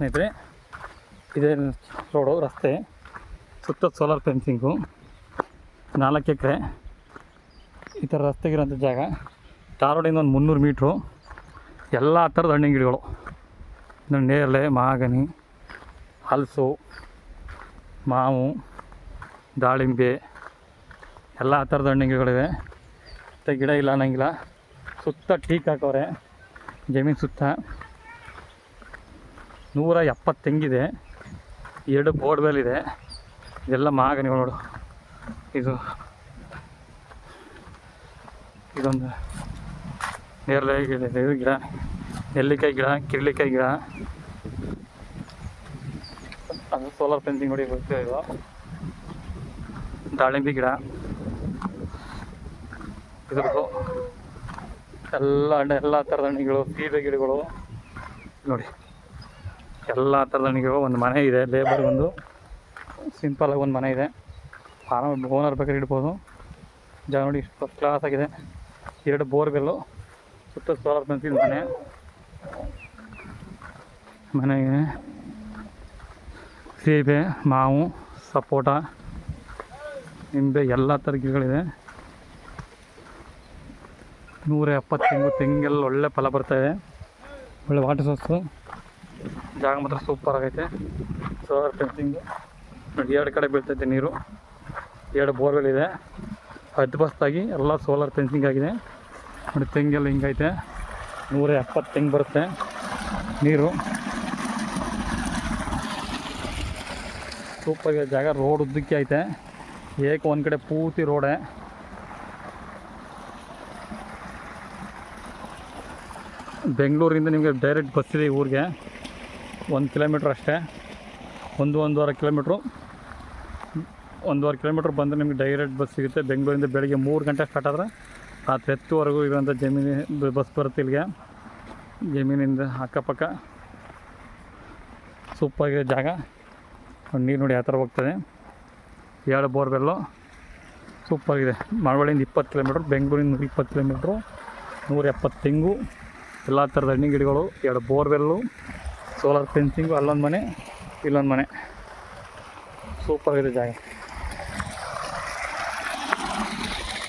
ಸ್ನೇಹಿತರೆ, ಇದೇ ರೋಡು ರಸ್ತೆ, ಸುತ್ತ ಸೋಲಾರ್ ಫೆನ್ಸಿಂಗು, 4 ಎಕರೆ ಈ ಥರ ರಸ್ತೆಗಿರೋಂಥ ಜಾಗ. ಟಾರ್ ರೋಡಿಂದ ಒಂದು 300 ಮೀಟ್ರು. ಎಲ್ಲ ಥರದ ಹಣ್ಣಿನ ಗಿಡಗಳು, ನೇರಳೆ, ಮಾಗನಿ, ಹಲಸು, ಮಾವು, ದಾಳಿಂಬೆ, ಎಲ್ಲ ಥರದ ಹಣ್ಣಿನ ಗಿಡಗಳಿವೆ. ಮತ್ತು ಗಿಡ ಇಲ್ಲ ಅನ್ನಂಗಿಲ್ಲ. ಸುತ್ತ ಟೀಕ್ ಹಾಕವ್ರೆ ಜಮೀನು ಸುತ್ತ. 170 ತೆಂಗಿದೆ, 2 ಬೋರ್ವೆಲ್ ಇದೆ. ಇದೆಲ್ಲ ಮಾಗನಿಗಳು ನೋಡು. ಇದೊಂದು ನೇರಳೆ ಗಿಡ, ನೆಲ್ಲಿಕಾಯಿ ಗಿಡ, ಕಿರ್ಲಿಕಾಯಿ ಗಿಡ. ಅದು ಸೋಲಾರ್ ಫೆನ್ಸಿಂಗ್ ನೋಡಿ ಬರ್ತಾ ಇದು. ದಾಳಿಂಬೆ ಗಿಡ, ಇದ್ರದ್ದು ಎಲ್ಲ ಥರದ ಹಣ್ಣಿಗಳು, ಸೀಬೆ ಗಿಡಗಳು ನೋಡಿ. ಎಲ್ಲ ಥರದ ಹಣ್ಣಿಗಳು. ಒಂದು ಮನೆ ಇದೆ, ಲೇಬರ್ ಒಂದು ಸಿಂಪಲಾಗಿ ಒಂದು ಮನೆ ಇದೆ. ಓನರ್ ಬೇಕಾದ್ರೆ ಇಡ್ಬೋದು. ಜಾಗ ನೋಡಿ ಫಸ್ಟ್ ಕ್ಲಾಸ್ ಆಗಿದೆ. 2 ಬೋರ್ವೆಲ್ಲು, ಸುತ್ತ ಸೋಲಾರ್ ಫೆನ್ಸಿಂಗ್ ಮನೆಗೆ ಸೀಬೆ, ಮಾವು, ಸಪೋಟ, ನಿಂಬೆ ಎಲ್ಲ ಥರ ಗಿಡಗಳಿದೆ. 170 ತೆಂಗೆಲ್ಲ ಒಳ್ಳೆ ಫಲ ಬರ್ತಾಯಿದೆ. ಒಳ್ಳೆ ವಾಟರ್ ಸೋರ್ಸು. ಜಾಗ ಮಾತ್ರ ಸೂಪರ್ ಆಗೈತೆ. ಸೋಲಾರ್ ಫೆನ್ಸಿಂಗು ನೋಡಿ, 2 ಕಡೆ ಬೀಳ್ತೈತೆ ನೀರು. 2 ಬೋರ್ವೆಲ್ ಇದೆ. ಅದ್ಭುತವಾಗಿ ಎಲ್ಲ ಸೋಲಾರ್ ಫೆನ್ಸಿಂಗ್ ಆಗಿದೆ ನೋಡಿ. ತೆಂಗೆಲ್ಲ ಹಿಂಗೈತೆ. 170 ತೆಂಗು ಬರುತ್ತೆ ನೀರು. ಸೂಪರ್ ಜಾಗ. ರೋಡ್ ಉದ್ದಕ್ಕೆ ಐತೆ. ಒಂದು ಕಡೆ ಪೂರ್ತಿ ರೋಡೇ. ಬೆಂಗಳೂರಿಂದ ನಿಮಗೆ ಡೈರೆಕ್ಟ್ ಬಸ್ ಇದೆ ಈ ಊರಿಗೆ. 1 ಕಿಲೋಮೀಟ್ರ್ ಅಷ್ಟೇ. 1.5 ಕಿಲೋಮೀಟ್ರು. 1.5 ಕಿಲೋಮೀಟ್ರ್ ಬಂದರೆ ನಿಮಗೆ ಡೈರೆಕ್ಟ್ ಬಸ್ ಸಿಗುತ್ತೆ. ಬೆಂಗಳೂರಿಂದ ಬೆಳಗ್ಗೆ 3 ಗಂಟೆ ಸ್ಟಾರ್ಟ್ ಆದರೆ ರಾತ್ರಿ 10ವರೆಗೂ ಇರುವಂಥ ಬಸ್ ಬರುತ್ತೆ ಇಲ್ಲಿಗೆ. ಜಮೀನಿಂದ ಅಕ್ಕಪಕ್ಕ ಸೂಪರಾಗಿದೆ ಜಾಗ. ನೀರು ನೋಡಿ ಯಾವ ಥರ ಹೋಗ್ತದೆ. 2 ಬೋರ್ವೆಲ್ಲು ಸೂಪರಾಗಿದೆ. ಮಳವಳ್ಳಿಯಿಂದ 20 ಕಿಲೋಮೀಟ್ರ್, ಬೆಂಗಳೂರಿಂದ 20 ಕಿಲೋಮೀಟ್ರು. 170 ತೆಂಗು, ಎಲ್ಲ ಥರದ ಹಣ್ಣಿನ ಗಿಡಗಳು, 2 ಬೋರ್ವೆಲ್ಲು, ಸೋಲಾರ್ ಫೆನ್ಸಿಂಗು. ಅಲ್ಲೊಂದು ಮನೆ, ಇಲ್ಲೊಂದು ಮನೆ. ಸೂಪರಾಗಿದೆ ಜಾಗ.